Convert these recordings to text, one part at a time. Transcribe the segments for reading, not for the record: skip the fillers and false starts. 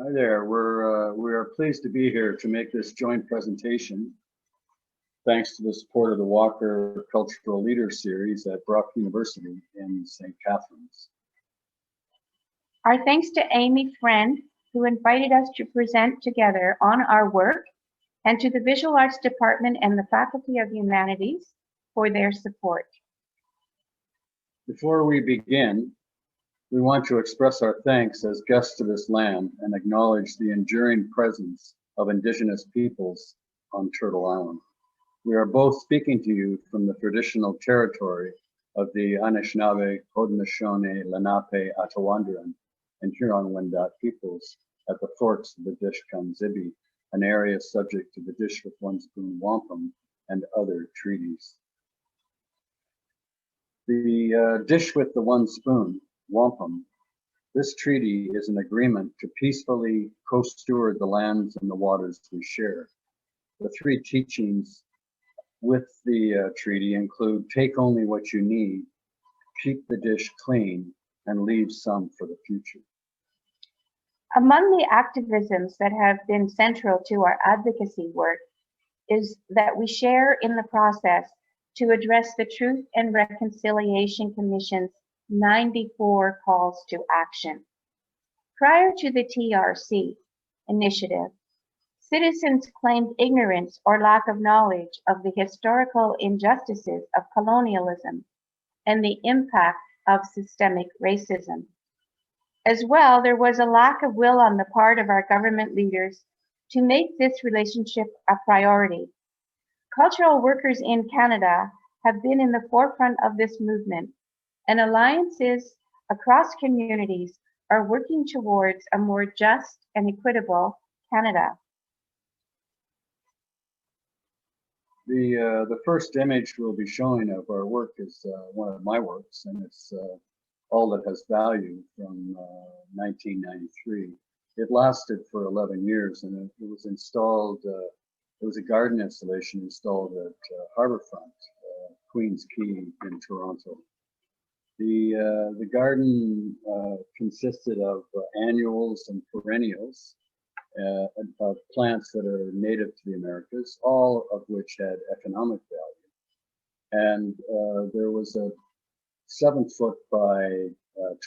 Hi there. We are pleased to be here to make this joint presentation, thanks to the support of the Walker Cultural Leader Series at Brock University in St. Catharines. Our thanks to Amy Friend, who invited us to present together on our work, and to the Visual Arts Department and the Faculty of Humanities for their support. Before we begin, we want to express our thanks as guests to this land and acknowledge the enduring presence of Indigenous peoples on Turtle Island. We are both speaking to you from the traditional territory of the Anishinaabe, Haudenosaunee, Lenape, Atawandran, and Huron-Wendat peoples at the forks of the Dish-Kum-Zibi, an area subject to the Dish with One Spoon Wampum and other treaties. The Dish with the One Spoon Wampum. This treaty is an agreement to peacefully co-steward the lands and the waters we share. The three teachings with the treaty include take only what you need, keep the dish clean, and leave some for the future. Among the activisms that have been central to our advocacy work is that we share in the process to address the Truth and Reconciliation Commission's 94 calls to action. Prior to the TRC initiative, citizens claimed ignorance or lack of knowledge of the historical injustices of colonialism and the impact of systemic racism. As well, there was a lack of will on the part of our government leaders to make this relationship a priority. Cultural workers in Canada have been in the forefront of this movement, and alliances across communities are working towards a more just and equitable Canada. The first image we'll be showing of our work is one of my works, and it's All That Has Value from 1993. It lasted for 11 years, and it was installed, it was a garden installation installed at Harbourfront, Queen's Quay in Toronto. The garden consisted of annuals and perennials, of plants that are native to the Americas, all of which had economic value. And there was a 7-foot by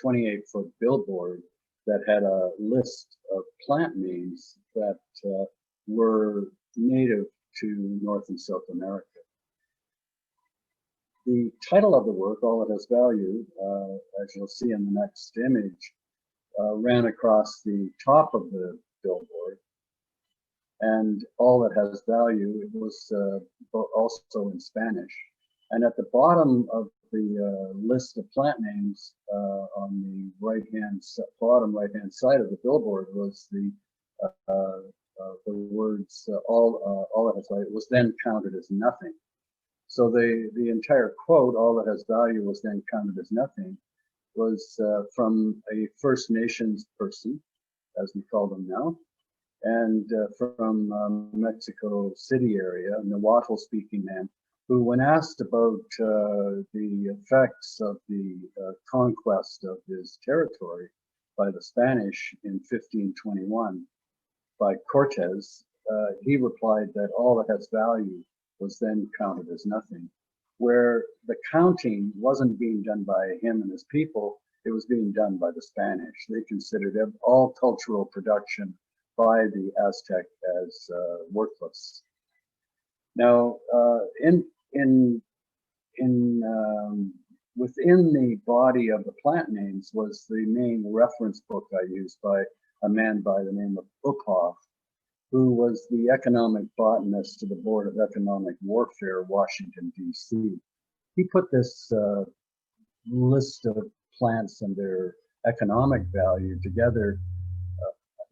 28-foot billboard that had a list of plant names that were native to North and South America. The title of the work, All That Has Value, as you'll see in the next image, ran across the top of the billboard. And All That Has Value, it was also in Spanish. And at the bottom of the list of plant names on the bottom right-hand side of the billboard was the words all that has value was then counted as nothing. So the entire quote, all that has value was then counted as nothing, was from a First Nations person, as we call them now, and from Mexico City area, a Nahuatl speaking man, who when asked about the effects of the conquest of his territory by the Spanish in 1521 by Cortez, he replied that all that has value was then counted as nothing, where the counting wasn't being done by him and his people, it was being done by the Spanish. They considered all cultural production by the Aztec as worthless. Now, within the body of the plant names was the main reference book I used by a man by the name of Uphoff, who was the economic botanist to the Board of Economic Warfare, Washington, D.C. He put this list of plants and their economic value together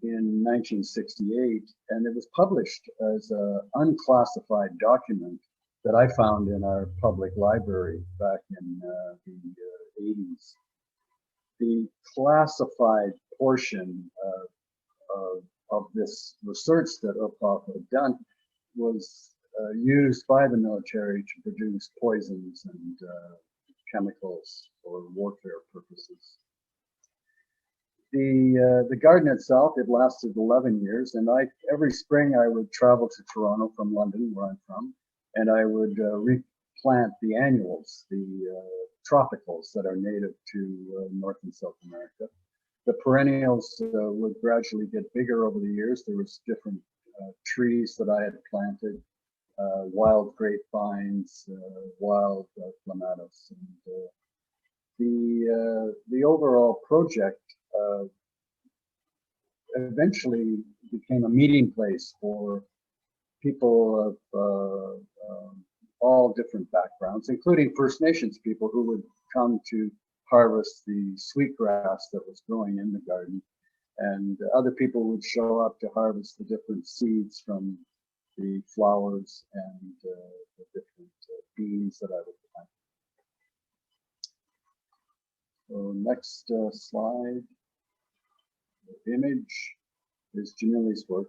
in 1968, and it was published as an unclassified document that I found in our public library back in the 80s. The classified portion of this research that Uphoff had done was used by the military to produce poisons and chemicals for warfare purposes. The garden itself, it lasted 11 years, and every spring I would travel to Toronto from London, where I'm from, and I would replant the annuals, the tropicals that are native to North and South America. The perennials would gradually get bigger over the years. There was different trees that I had planted, wild grapevines, wild clematis, and the overall project eventually became a meeting place for people of all different backgrounds, including First Nations people who would come to harvest the sweetgrass that was growing in the garden. And other people would show up to harvest the different seeds from the flowers and the different beans that I would plant. So next slide. The image is Jamelie's work.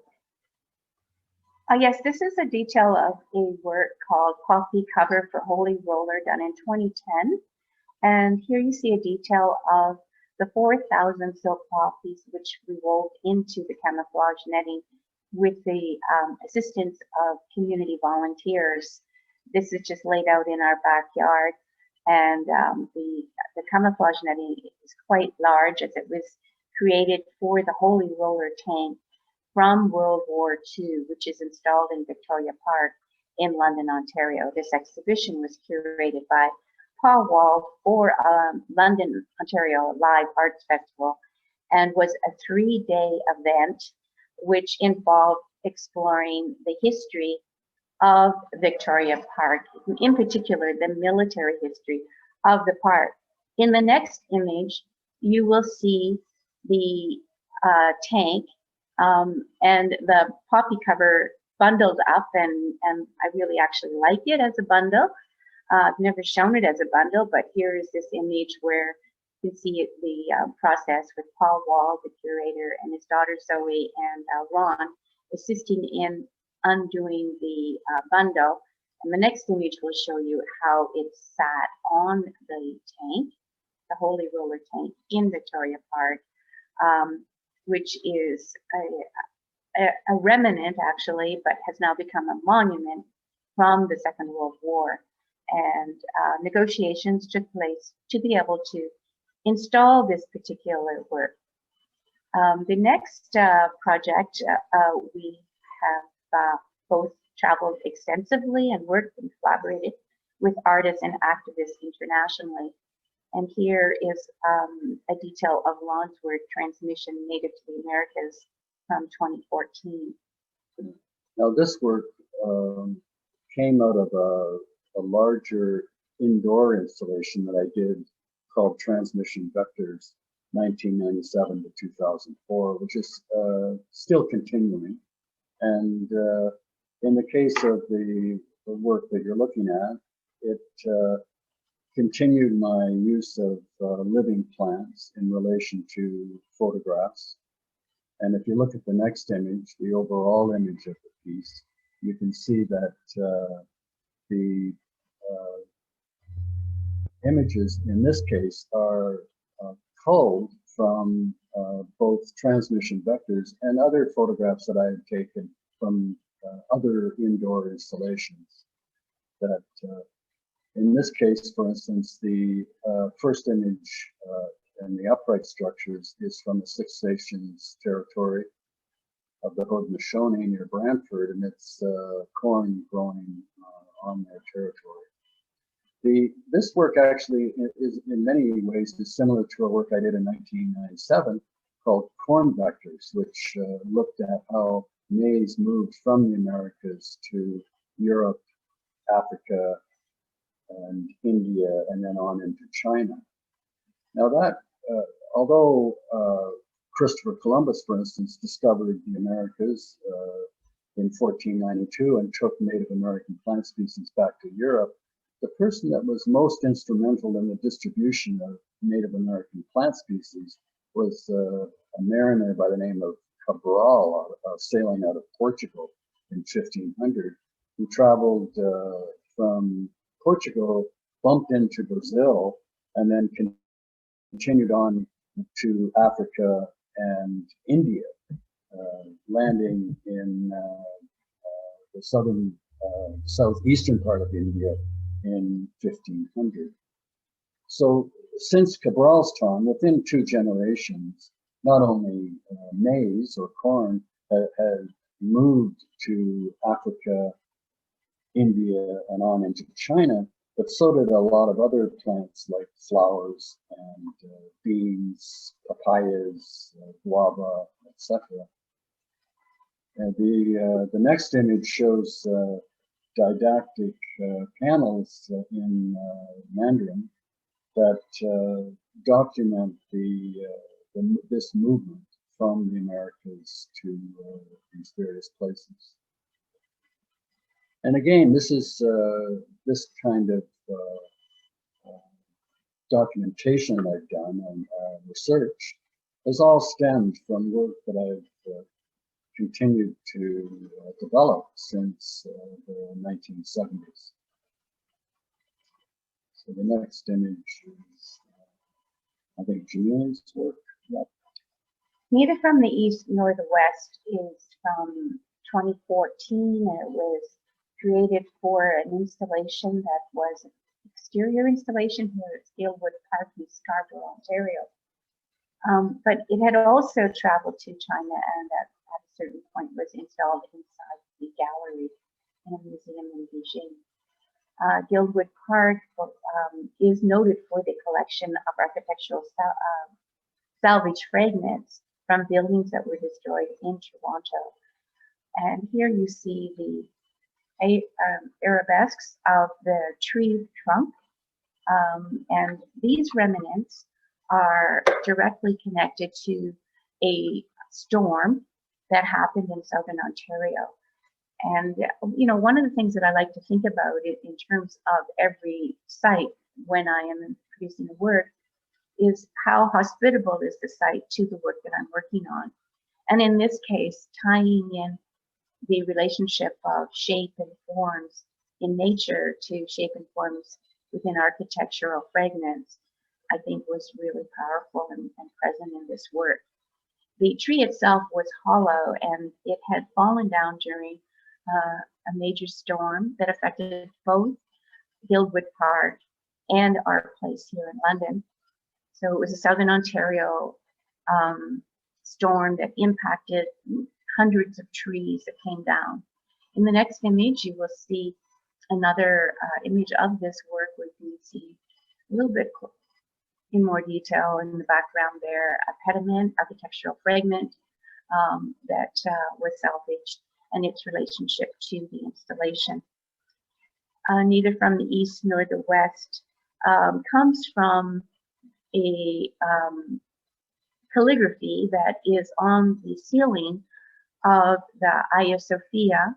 Yes, this is a detail of a work called Coffee Cover for Holy Roller done in 2010. And here you see a detail of the 4,000 silk poppies which we wove into the camouflage netting with the assistance of community volunteers. This is just laid out in our backyard, and the camouflage netting is quite large as it was created for the Holy Roller tank from World War II, which is installed in Victoria Park in London, Ontario. This exhibition was curated by Paul Wall for London, Ontario Live Arts Festival, and was a 3-day event which involved exploring the history of Victoria Park, in particular the military history of the park. In the next image, you will see the tank and the poppy cover bundled up, and I really actually like it as a bundle. I've never shown it as a bundle, but here is this image where you can see the process with Paul Wall, the curator, and his daughter Zoe and Ron assisting in undoing the bundle. And the next image will show you how it sat on the tank, the Holy Roller tank in Victoria Park, which is a remnant actually, but has now become a monument from the Second World War. And negotiations took place to be able to install this particular work. The next project, we have both traveled extensively and worked and collaborated with artists and activists internationally. And here is a detail of Ron's work, Transmission Native to the Americas, from 2014. Now this work came out of a larger indoor installation that I did called Transmission Vectors, 1997 to 2004, which is still continuing. And in the case of the work that you're looking at, it continued my use of living plants in relation to photographs. And if you look at the next image, the overall image of the piece, you can see that the images in this case are culled from both transmission vectors and other photographs that I had taken from other indoor installations. That in this case, for instance, the first image and the upright structures is from the Six Nations territory of the Haudenosaunee near Brantford, and it's corn growing on their territory. This work actually is in many ways is similar to a work I did in 1997 called Corn Vectors, which looked at how maize moved from the Americas to Europe, Africa, and India, and then on into China. Now that, although Christopher Columbus, for instance, discovered the Americas in 1492 and took Native American plant species back to Europe, the person that was most instrumental in the distribution of Native American plant species was a mariner by the name of Cabral, sailing out of Portugal in 1500, who traveled from Portugal, bumped into Brazil, and then continued on to Africa and India, landing in the southeastern part of India in 1500. So since Cabral's time, within 2 generations, not only maize or corn had moved to Africa, India, and on into China, but so did a lot of other plants like flowers and beans, papayas, guava, etc. And the next image shows didactic panels in Mandarin that document this movement from the Americas to these various places. And again, this is this kind of documentation I've done and research has all stemmed from work that I've continued to develop since the 1970s. So the next image is, I think, Jamelie's work. Yep. Neither from the East nor the West is from 2014. It was created for an installation that was an exterior installation here at Guildwood Park in Scarborough, Ontario. But it had also traveled to China and at a certain point was installed inside the gallery in a museum in Beijing. Guildwood Park is noted for the collection of architectural salvage fragments from buildings that were destroyed in Toronto. And here you see the arabesques of the tree trunk. And these remnants are directly connected to a storm that happened in southern Ontario. And, you know, one of the things that I like to think about it in terms of every site when I am producing the work is how hospitable is the site to the work that I'm working on. And in this case, tying in the relationship of shape and forms in nature to shape and forms within architectural fragments, I think was really powerful and present in this work. The tree itself was hollow and it had fallen down during a major storm that affected both Guildwood Park and our place here in London. So it was a Southern Ontario storm that impacted hundreds of trees that came down. In the next image, you will see another image of this work where you can see a little bit in more detail in the background there, a pediment, architectural fragment that was salvaged and its relationship to the installation. Neither from the East nor the West comes from a calligraphy that is on the ceiling of the Hagia Sophia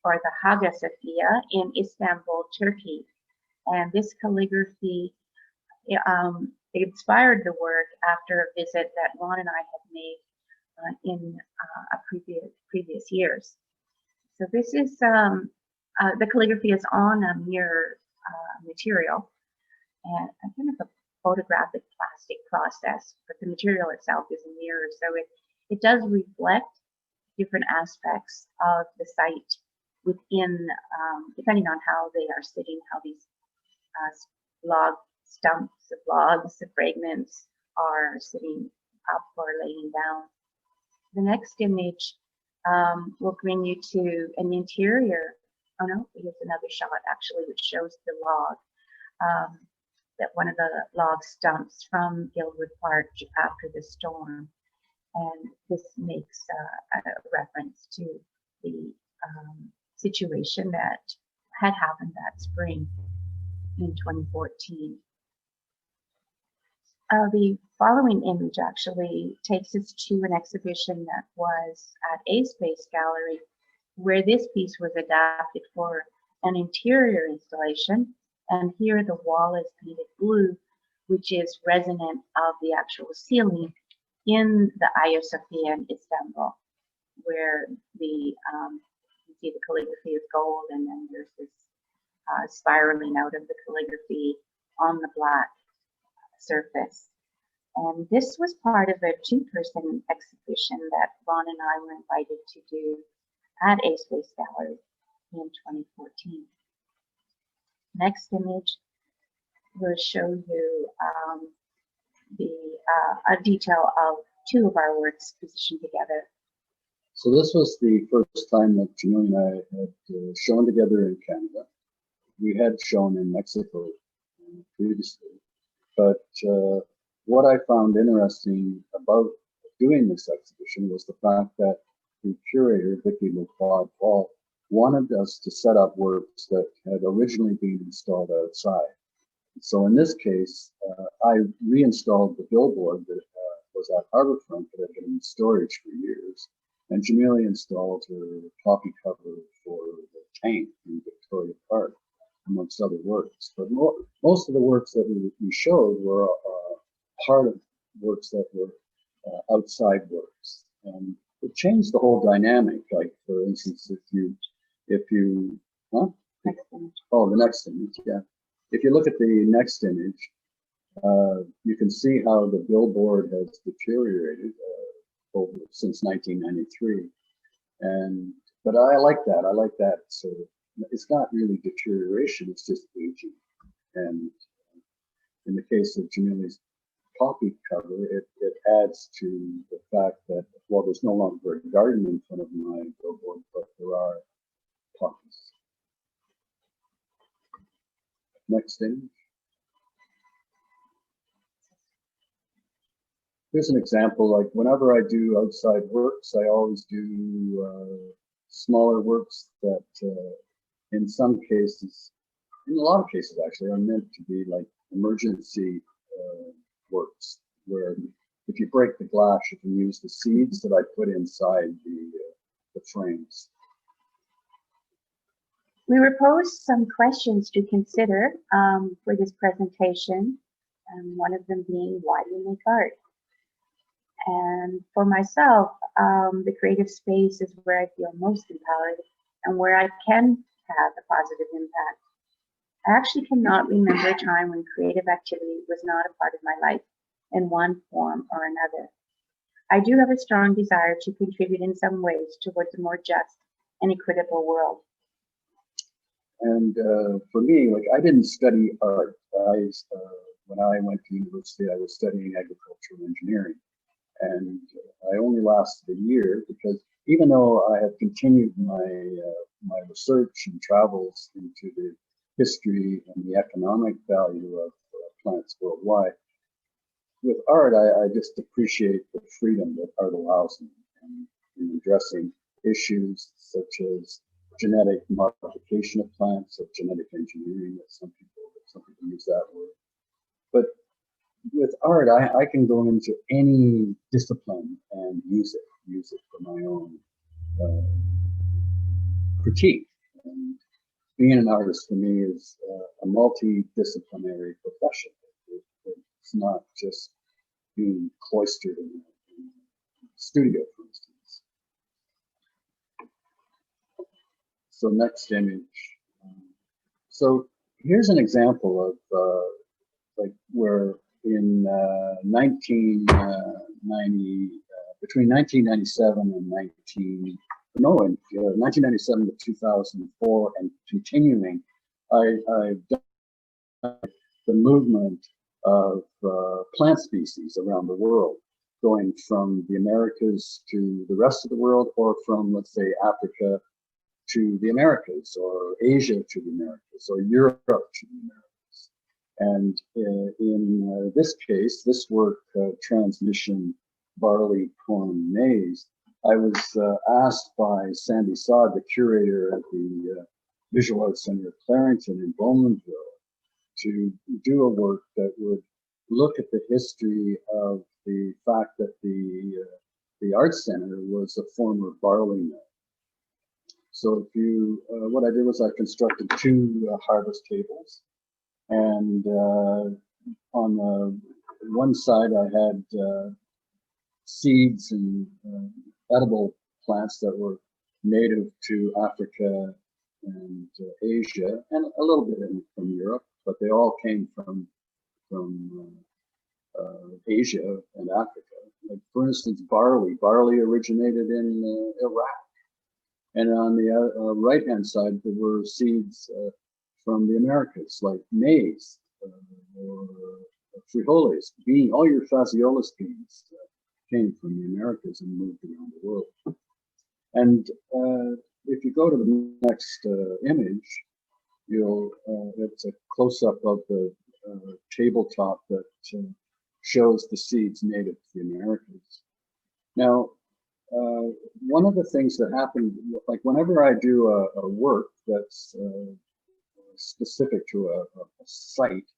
or the Hagia Sophia in Istanbul, Turkey. And this calligraphy inspired the work after a visit that Ron and I had made in previous years. So this is, the calligraphy is on a mirror material and a kind of a photographic plastic process, but the material itself is a mirror. So it does reflect different aspects of the site within, depending on how they are sitting, how these log stumps of logs, the fragments are sitting up or laying down. The next image will bring you to an interior. Oh no, here's another shot actually, which shows the log, that one of the log stumps from Guildwood Park after the storm. And this makes a reference to the situation that had happened that spring in 2014. The following image actually takes us to an exhibition that was at A Space Gallery, where this piece was adapted for an interior installation. And here the wall is painted blue, which is resonant of the actual ceiling in the Hagia Sophia in Istanbul, where the you see the calligraphy is gold, and then there's this spiraling out of the calligraphy on the black surface. And this was part of a two-person exhibition that Ron and I were invited to do at A Space Gallery in 2014. Next image will show you a detail of two of our works positioned together. So this was the first time that Jamelie and I had shown together in Canada. We had shown in Mexico previously, but what I found interesting about doing this exhibition was the fact that the curator, Vicky Paul, wanted us to set up works that had originally been installed outside. So in this case, I reinstalled the billboard that was at Harbourfront that had been in storage for years, and Jamelie installed her copy cover for the tank in Victoria Park, amongst other works. But most of the works that we showed were part of works that were outside works, and it changed the whole dynamic. Like, for instance, if you Next image. Oh, the next image, yeah. If you look at the next image, you can see how the billboard has deteriorated since 1993. But I like that. I like that sort of, it's not really deterioration, it's just aging. And in the case of Jamelie's copy cover, it adds to the fact that, well, there's no longer a garden in front of my billboard, but there are poppies. Next image. Here's an example, like whenever I do outside works, I always do smaller works that in some cases, in a lot of cases actually, are meant to be like emergency works, where if you break the glass, you can use the seeds that I put inside the frames. We were posed some questions to consider for this presentation, one of them being, why do you make art? And for myself, the creative space is where I feel most empowered and where I can have a positive impact. I actually cannot remember a time when creative activity was not a part of my life in one form or another. I do have a strong desire to contribute in some ways towards a more just and equitable world. And for me, like, I didn't study art. When I went to university, I was studying agricultural engineering. And I only lasted a year because even though I have continued my research and travels into the history and the economic value of plants worldwide, with art, I just appreciate the freedom that art allows me in addressing issues such as genetic modification of plants, or genetic engineering, that some people use that word. But with art, I can go into any discipline and use it for my own critique. And being an artist for me is a multidisciplinary profession. It's not just being cloistered in a studio, for instance. So next image. So here's an example of like where in between 1997 and 1997 to 2004 and continuing, I've done the movement of plant species around the world, going from the Americas to the rest of the world, or from, let's say, Africa to the Americas, or Asia to the Americas, or Europe to the Americas. And in this case, this work, Transmission Barley, Corn, Maize, I was asked by Sandy Saad, the curator at the Visual Arts Center at Clarington in Bowmanville, to do a work that would look at the history of the fact that the Arts Center was a former barley mill. So if you, what I did was I constructed two harvest tables, and on the one side I had seeds and edible plants that were native to Africa and Asia, and a little bit from Europe, but they all came from Asia and Africa. Like, for instance, barley. Barley originated in Iraq. And on the right-hand side, there were seeds from the Americas, like maize or frijoles, bean. All your fasciolis beans came from the Americas and moved around the world. And if you go to the next image, it's a close-up of the tabletop that shows the seeds native to the Americas. Now, one of the things that happened, like whenever I do a work that's specific to a site,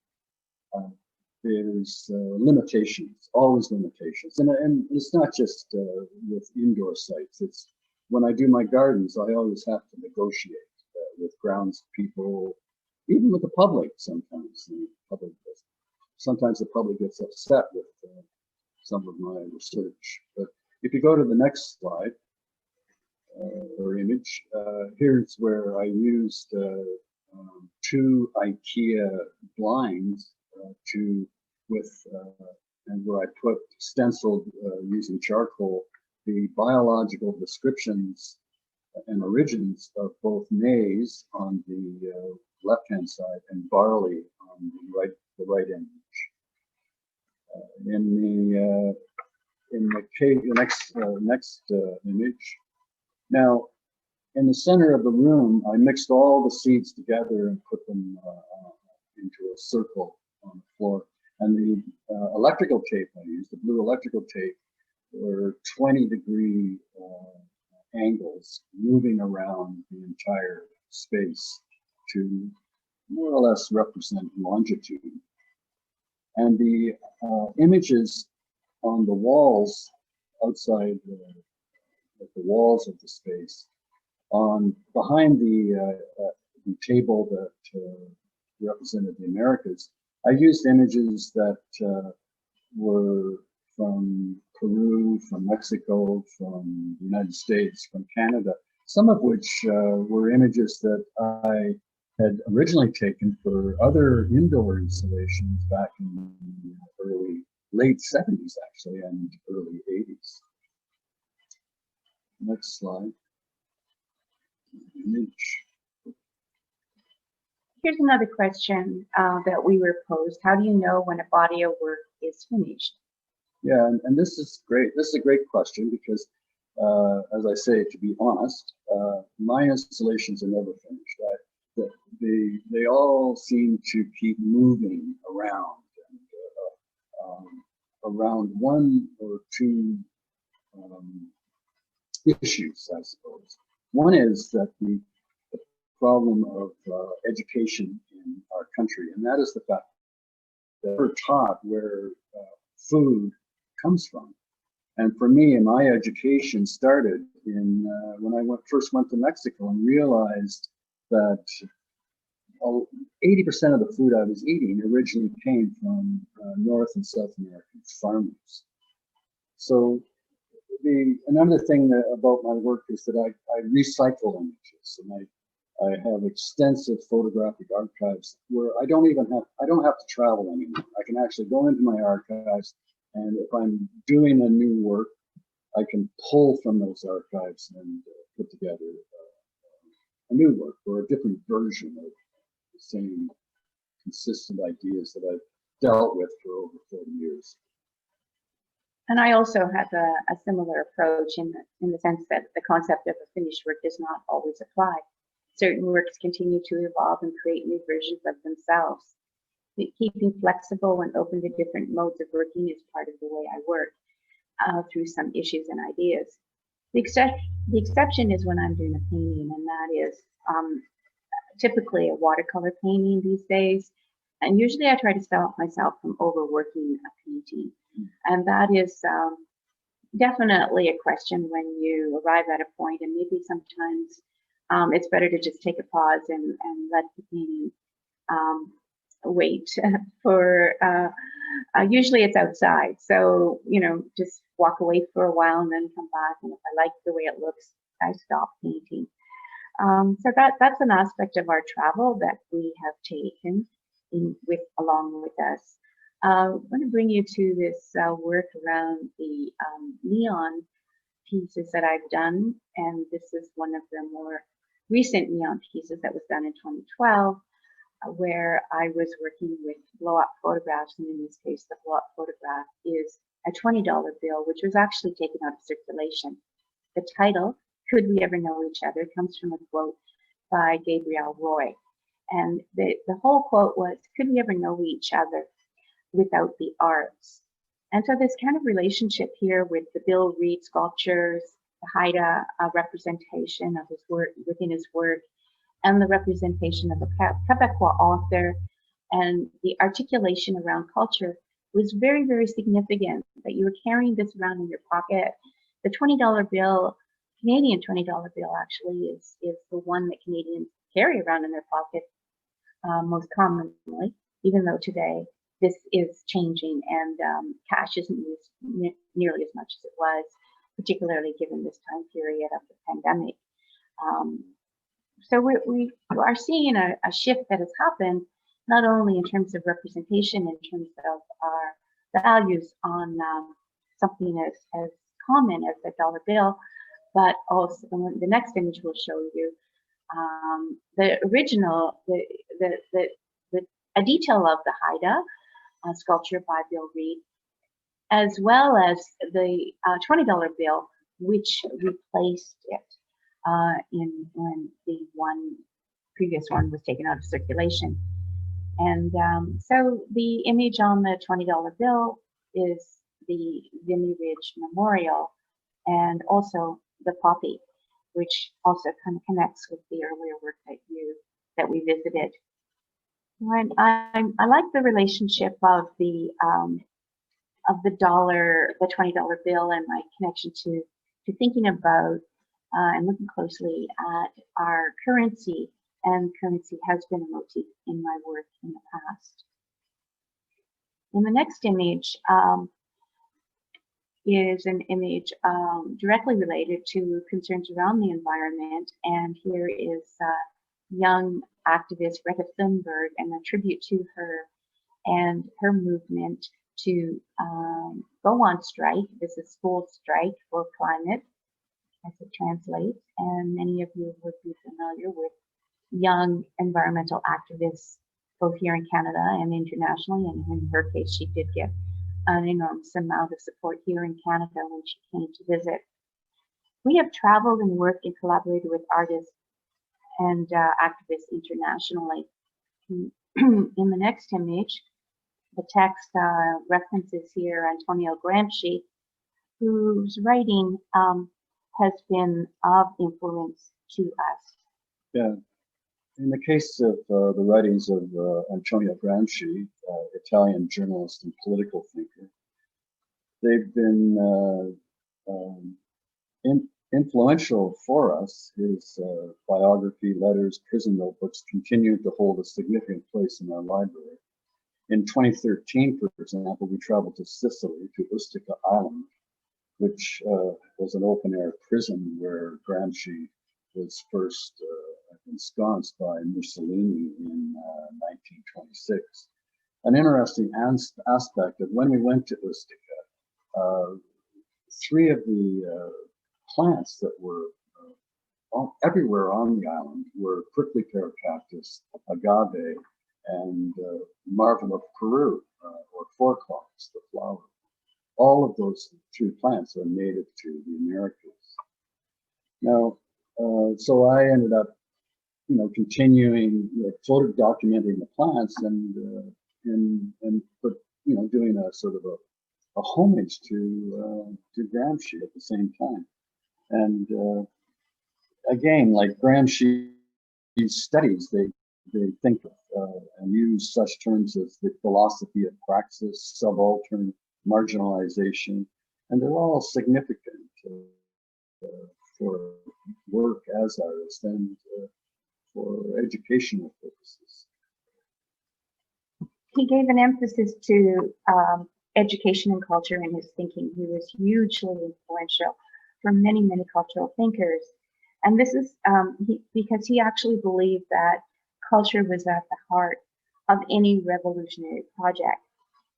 there's limitations, always limitations. And it's not just with indoor sites. It's when I do my gardens, I always have to negotiate with grounds people, even with the public sometimes. Sometimes the public gets upset with some of my research. But if you go to the next slide or image, here's where I used 2 IKEA blinds and where I put stenciled using charcoal the biological descriptions and origins of both maize on the left-hand side and barley on the right image. In the next image. Now, in the center of the room, I mixed all the seeds together and put them into a circle on the floor. And the electrical tape I used, the blue electrical tape, were 20-degree angles moving around the entire space to more or less represent longitude. And the images on the walls outside the walls of the space, behind the table that represented the Americas, I used images that were from Peru, from Mexico, from the United States, from Canada, some of which were images that I had originally taken for other indoor installations back in the late 70s, actually, and early 80s. Next slide. Image. Here's another question that we were posed. How do you know when a body of work is finished? Yeah, and this is great. This is a great question because, as I say, to be honest, my installations are never finished. They all seem to keep moving around, and, around one or two issues, I suppose. One is that the problem of education in our country, and that is the fact that we're taught where food comes from. And for me, my education started when I first went to Mexico and realized that 80% of the food I was eating originally came from North and South American farmers. So another thing about my work is that I recycle images, and I have extensive photographic archives where I don't have to travel anymore. I can actually go into my archives, and if I'm doing a new work, I can pull from those archives and put together a new work or a different version of the same consistent ideas that I've dealt with for over 40 years. And I also have a similar approach in the sense that the concept of a finished work does not always apply. Certain works continue to evolve and create new versions of themselves. Keeping flexible and open to different modes of working is part of the way I work through some issues and ideas. The exception is when I'm doing a painting, and that is typically a watercolor painting these days. And usually I try to stop myself from overworking a painting. And that is definitely a question when you arrive at a point, and maybe sometimes it's better to just take a pause and let the painting wait for, usually it's outside. So, just walk away for a while and then come back. And if I like the way it looks, I stop painting. So that's an aspect of our travel that we have taken along with us. I'm going to bring you to this work around the neon pieces that I've done, and this is one of the more recent neon pieces that was done in 2012, where I was working with blow-up photographs, and in this case, the blow-up photograph is a $20 bill, which was actually taken out of circulation. The title, "Could We Ever Know Each Other?" comes from a quote by Gabrielle Roy, and the whole quote was, "Could we ever know each other without the arts?" And so this kind of relationship here with the Bill Reed sculptures, the Haida representation of his work within his work, and the representation of a Quebecois author, and the articulation around culture was very, very significant, that you were carrying this around in your pocket. The $20 bill, Canadian $20 bill actually, is the one that Canadians carry around in their pocket most commonly, even though today this is changing and cash isn't used nearly as much as it was, particularly given this time period of the pandemic. So we are seeing a shift that has happened, not only in terms of representation, in terms of our values on something as common as a dollar bill, but also the next image will show you the original, a detail of the Haida sculpture by Bill Reed, as well as the $20 bill, which replaced it when the previous one was taken out of circulation. And so the image on the $20 bill is the Vimy Ridge Memorial, and also the poppy, which also kind of connects with the earlier work that we visited. And I like the relationship of the $20 bill, and my connection to thinking about and looking closely at our currency, and currency has been a motif in my work in the past. In the next image is an image directly related to concerns around the environment, and here is young activist Greta Thunberg, and a tribute to her and her movement to go on strike. This is school strike for climate, as it translates, and many of you would be familiar with young environmental activists, both here in Canada and internationally, and in her case, she did get an enormous amount of support here in Canada when she came to visit. We have traveled and worked and collaborated with artists and activists internationally. In the next image, the text references here Antonio Gramsci, whose writing has been of influence to us. Yeah. In the case of the writings of Antonio Gramsci, Italian journalist and political thinker, they've been influential for us. His biography, letters, prison notebooks continue to hold a significant place in our library. In 2013, for example, we traveled to Sicily, to Ustica Island, which was an open-air prison where Gramsci was first ensconced by Mussolini in 1926. An interesting aspect of when we went to Ustica, three of the plants that were everywhere on the island were prickly pear cactus, agave, and marvel of Peru, or four-claws, the flower. All of those three plants are native to the Americas. Now, so I ended up, continuing documenting the plants and doing a sort of a homage to Gramsci at the same time. And again, like Gramsci's studies, they think of and use such terms as the philosophy of praxis, subaltern, marginalization, and they're all significant for work as artists and for educational purposes. He gave an emphasis to education and culture in his thinking. He was hugely influential for many, many cultural thinkers. And this is because he actually believed that culture was at the heart of any revolutionary project.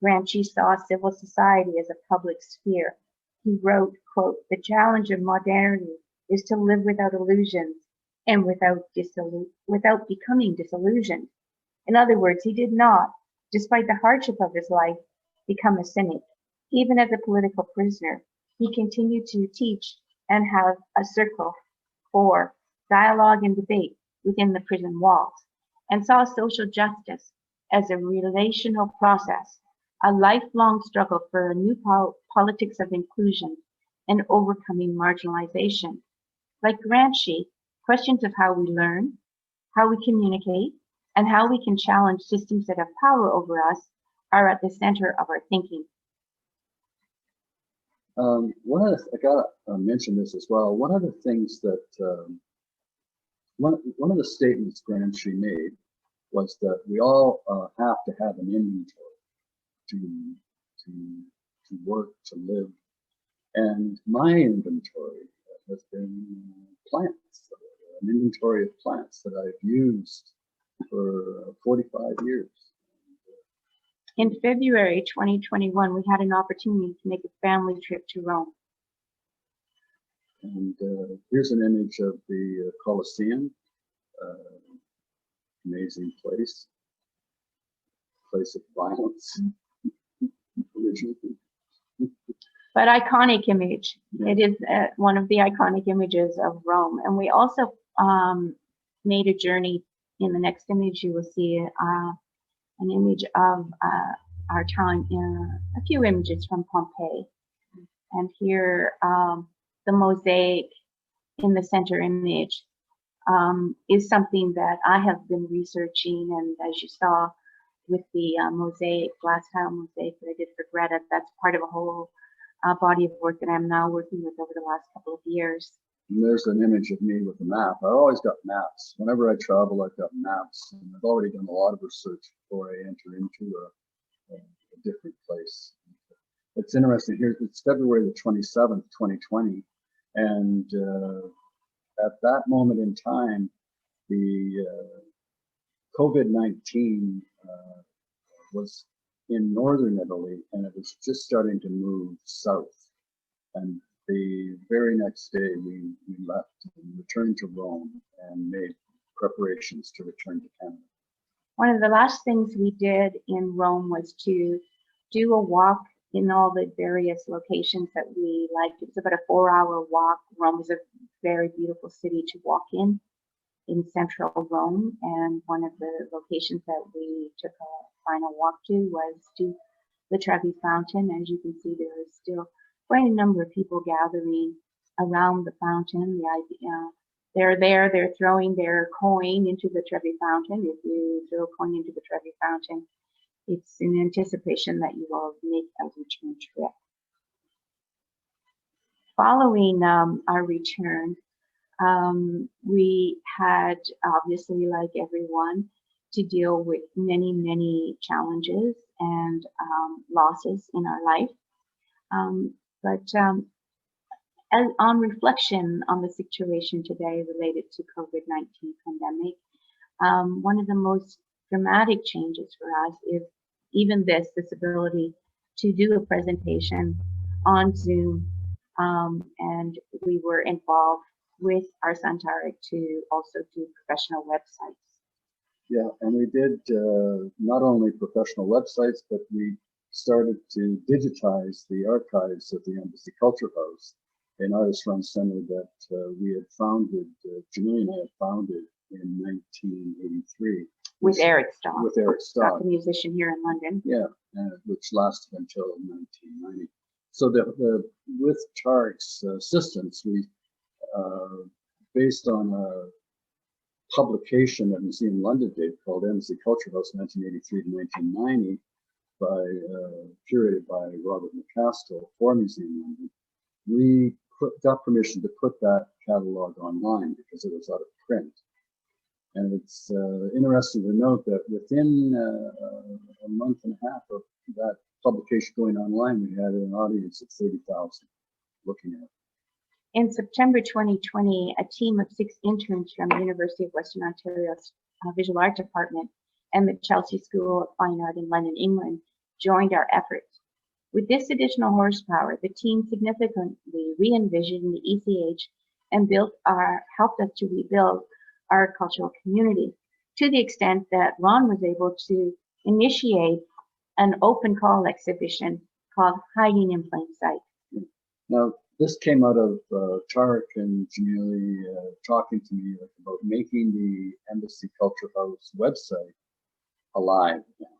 Gramsci saw civil society as a public sphere. He wrote, quote, "The challenge of modernity is to live without illusions and without becoming disillusioned." In other words, he did not, despite the hardship of his life, become a cynic. Even as a political prisoner, he continued to teach and have a circle for dialogue and debate within the prison walls, and saw social justice as a relational process, a lifelong struggle for a new politics of inclusion and overcoming marginalization. Like Gramsci, questions of how we learn, how we communicate, and how we can challenge systems that have power over us are at the center of our thinking. I gotta mention this as well. One of the things that one of the statements Gramsci made was that we all have to have an inventory to work, to live, and my inventory has been plants, an inventory of plants that I've used for 45 years. In February 2021, we had an opportunity to make a family trip to Rome. And here's an image of the Colosseum, amazing place of violence. But iconic image. Yeah. It is one of the iconic images of Rome. And we also made a journey. In the next image, you will see an image of our town, a few images from Pompeii. And here, the mosaic in the center image is something that I have been researching. And as you saw with the mosaic, glass tile mosaic that I did for Greta, that's part of a whole body of work that I'm now working with over the last couple of years. And there's an image of me with a map. I always got maps. Whenever I travel, I've got maps. And I've already done a lot of research before I enter into a different place. It's interesting here. It's February the 27th, 2020. And at that moment in time, the COVID-19 was in northern Italy, and it was just starting to move south. And the very next day, we left and returned to Rome and made preparations to return to Canada. One of the last things we did in Rome was to do a walk in all the various locations that we liked. It was about a 4-hour walk. Rome is a very beautiful city to walk in central Rome. And one of the locations that we took a final walk to was to the Trevi Fountain. As you can see, there is still quite a number of people gathering around the fountain. They're there, they're throwing their coin into the Trevi Fountain. If you throw a coin into the Trevi Fountain, it's in anticipation that you will make a return trip. Following our return, we had, obviously, like everyone, to deal with many, many challenges and losses in our life. As on reflection on the situation today related to COVID-19 pandemic, one of the most dramatic changes for us is even this ability to do a presentation on Zoom, and we were involved with our Santarek to also do professional websites. Yeah, and we did not only professional websites, but we started to digitize the archives of the Embassy Culture House, an artist-run center that we had founded, Jamelie and I had founded in 1983. With Eric Stock. With Eric Stock. A musician here in London. Yeah, which lasted until 1990. So with Tarek's assistance, we, based on a publication that Museum London did called Embassy Culture House 1983 to 1990, curated by Robert McCaskill for Museum London, we got permission to put that catalog online because it was out of print. And it's interesting to note that within a month and a half of that publication going online, we had an audience of 30,000 looking at it. In September 2020, a team of 6 interns from the University of Western Ontario's Visual Art Department and the Chelsea School of Fine Art in London, England, joined our efforts. With this additional horsepower, the team significantly re-envisioned the ECH and helped us to rebuild our cultural community, to the extent that Ron was able to initiate an open call exhibition called Hiding in Plain Sight. Now, this came out of Tarek and Jamelie talking to me about making the Embassy Culture House website alive again.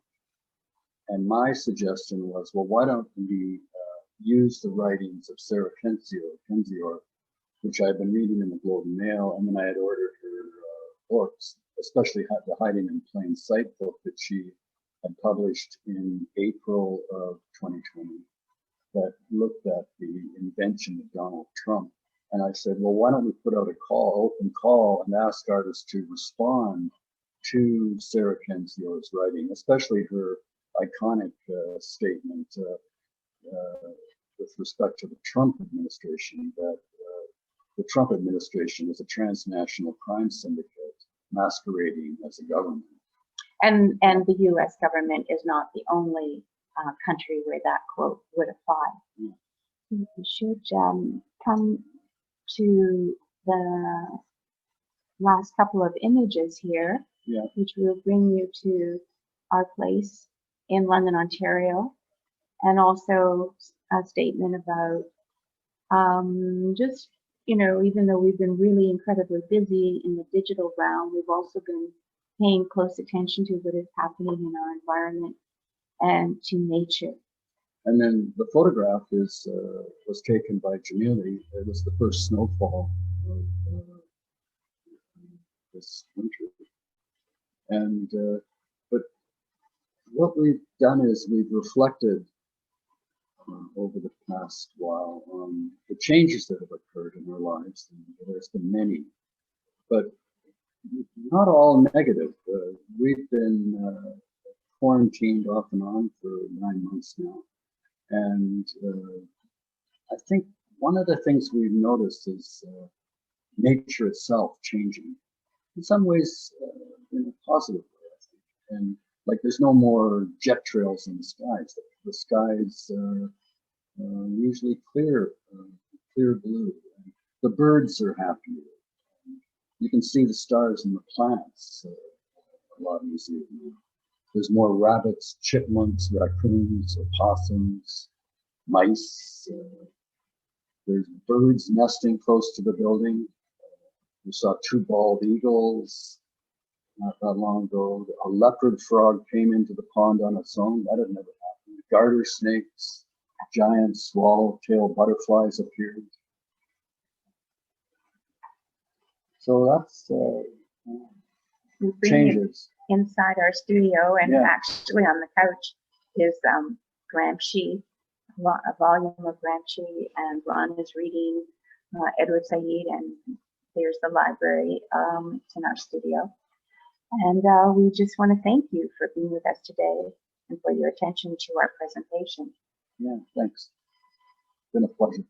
And my suggestion was, well, why don't we use the writings of Sarah Kendzior, which I've been reading in the Globe and Mail, and then I had ordered her books, especially the Hiding in Plain Sight book that she had published in April of 2020 that looked at the invention of Donald Trump. And I said, well, why don't we put out open call, and ask artists to respond to Sarah Kendzior's writing, especially her iconic statement with respect to the Trump administration, that the Trump administration is a transnational crime syndicate masquerading as a government. And the U.S. government is not the only country where that quote would apply. Yeah. We should come to the last couple of images here, yeah, which will bring you to our place in London, Ontario, and also a statement about just, you know, even though we've been really incredibly busy in the digital realm, we've also been paying close attention to what is happening in our environment and to nature. And then the photograph was taken by Jamelie. It was the first snowfall of this winter. And but what we've done is we've reflected over the past while on the changes that have occurred in our lives. And there's been many, but not all negative. We've been quarantined off and on for 9 months now. And I think one of the things we've noticed is nature itself changing. In some ways, in a positive way, I think. And like there's no more jet trails in the skies. The skies are usually clear blue. And the birds are happier. You can see the stars and the planets a lot easier now. There's more rabbits, chipmunks, raccoons, opossums, mice. There's birds nesting close to the building. We saw 2 bald eagles not that long ago. A leopard frog came into the pond on its own. That had never happened. Garter snakes, giant swallowtail butterflies appeared. So that's changes. Inside our studio, and Yeah. actually on the couch is Gramsci, a volume of Gramsci, and Ron is reading Edward Said, and there's the library. It's in our studio. And we just want to thank you for being with us today and for your attention to our presentation. Yeah, thanks. It's been a pleasure.